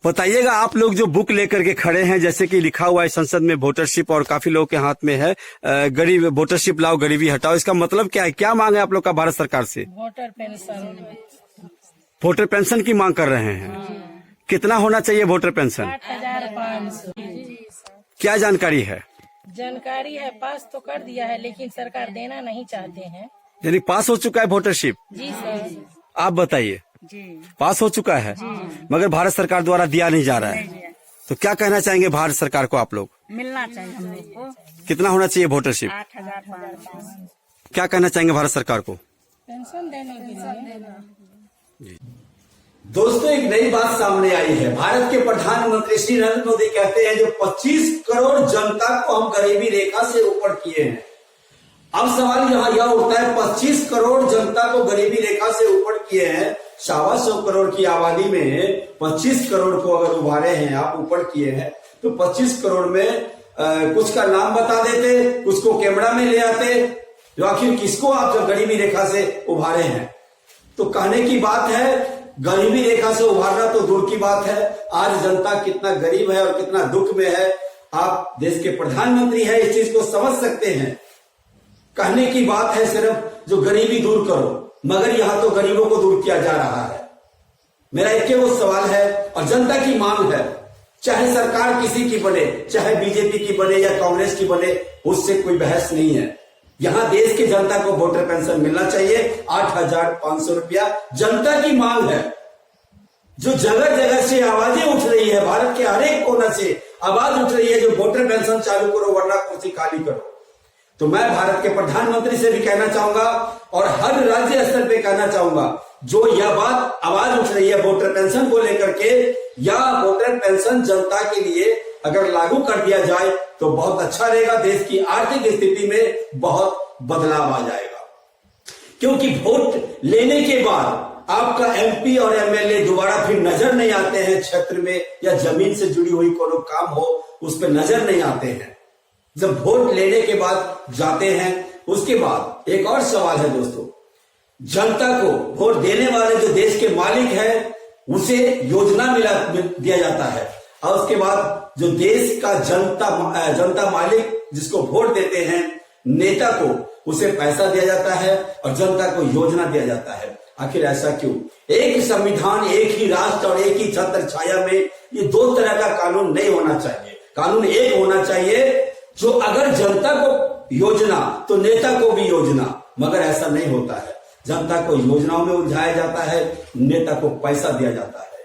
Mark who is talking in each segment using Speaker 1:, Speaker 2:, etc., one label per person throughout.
Speaker 1: बताइएगा, आप लोग जो बुक लेकर के खड़े हैं, जैसे कि लिखा हुआ है संसद में वोटरशिप, और काफी लोगों के हाथ में है गरीब वोटरशिप लाओ गरीबी हटाओ, इसका मतलब क्या है? क्या मांग है आप लोग का भारत सरकार से?
Speaker 2: Voter pension.
Speaker 1: वोटर पेंशन की मांग कर रहे हैं। कितना होना चाहिए वोटर पेंशन?
Speaker 2: 8,500।
Speaker 1: क्या जानकारी है?
Speaker 2: जानकारी है, पास तो कर दिया है लेकिन सरकार देना नहीं चाहते हैं।
Speaker 1: यानी पास हो चुका है वोटरशिप?
Speaker 2: जी सर।
Speaker 1: आप बताइए।
Speaker 3: जी
Speaker 1: पास हो चुका है, मगर भारत सरकार द्वारा दिया नहीं जा रहा है, तो क्या कहना चाहेंगे भारत सरकार को आप लोग?
Speaker 3: मिलना चाहिए हम लोग को।
Speaker 1: कितना होना चाहिए वोटरशिप?
Speaker 3: 8,500।
Speaker 1: क्या कहना चाहेंगे भारत सरकार को?
Speaker 2: पेंशन देने के लिए।
Speaker 1: दोस्तों, एक नई बात सामने आई है। भारत के प्रधानमंत्री श्री नरेंद्र मोदी कहते हैं जो 25 करोड़ जनता को हम गरीबी रेखा से ऊपर किए हैं। अब सवाल यहाँ यह उठता है, 25 करोड़ जनता को गरीबी रेखा से ऊपर किए हैं, 125 करोड़ की आबादी में 25 करोड़ को अगर उभारे हैं आप, ऊपर किए हैं, तो 25 करोड़ में कुछ का नाम बता देते, कुछ को कैमरा में ले आते, जो आखिर किसको आप जो गरीबी रेखा से उभारे हैं। तो कहने की बात है, गरीबी रेखा से उभारना तो दूर की बात है, आज जनता कितना गरीब है और कितना दुख में है, आप देश के प्रधानमंत्री हैं, इस चीज को समझ सकते हैं। कहने की बात है सिर्फ जो गरीबी दूर करो, मगर यहां तो गरीबों को दूर किया जा रहा है। मेरा एक वो सवाल है और जनता की मांग है, चाहे सरकार किसी की बने, चाहे बीजेपी की बने या कांग्रेस की बने, उससे कोई बहस नहीं है। यहां देश की जनता को वोटर पेंशन मिलना चाहिए, 8,500 रुपया जनता की मांग है। जो जगह जगह से आवाजें उठ रही है, भारत के हर एक कोना से आवाज उठ रही है जो वोटर पेंशन चालू करो वरना कुर्सी खाली करो। तो मैं भारत के प्रधानमंत्री से भी कहना चाहूंगा और हर राज्य स्तर पे कहना चाहूंगा, जो यह बात आवाज उठ रही है वोटर पेंशन को लेकर के, या वोटर पेंशन जनता के लिए अगर लागू कर दिया जाए तो बहुत अच्छा रहेगा, देश की आर्थिक स्थिति में बहुत बदलाव आ जाएगा। क्योंकि वोट लेने के बाद आपका एमपी और एमएलए दोबारा फिर नजर नहीं आते हैं, क्षेत्र में या जमीन से जुड़ी हुई कोनो काम हो उस पर नजर नहीं आते हैं। जब वोट लेने के बाद जाते हैं, उसके बाद एक और सवाल है दोस्तों, जनता को वोट देने वाले जो देश के मालिक हैं उसे योजना दिया जाता है, और उसके बाद जो देश का जनता मालिक जिसको वोट देते हैं, नेता को, उसे पैसा दिया जाता है और जनता को योजना दिया जाता है। आखिर ऐसा क्यों? एक संविधान, एक ही राष्ट्र और एक ही छत्र छाया में ये दो तरह का कानून नहीं होना चाहिए। कानून एक होना चाहिए, जो अगर जनता को योजना तो नेता को भी योजना, मगर ऐसा नहीं होता है। जनता को योजनाओं में उलझाया जाता है, नेता को पैसा दिया जाता है,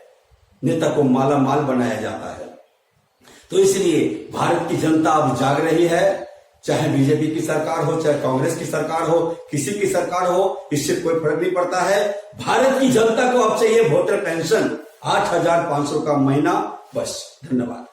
Speaker 1: नेता को माला माल बनाया जाता है। तो इसलिए भारत की जनता अब जाग रही है, चाहे बीजेपी की सरकार हो, चाहे कांग्रेस की सरकार हो, किसी की सरकार हो, इससे कोई फर्क नहीं पड़ता है। भारत की जनता को अब चाहिए वोटर पेंशन 8,500 का महीना, बस। धन्यवाद।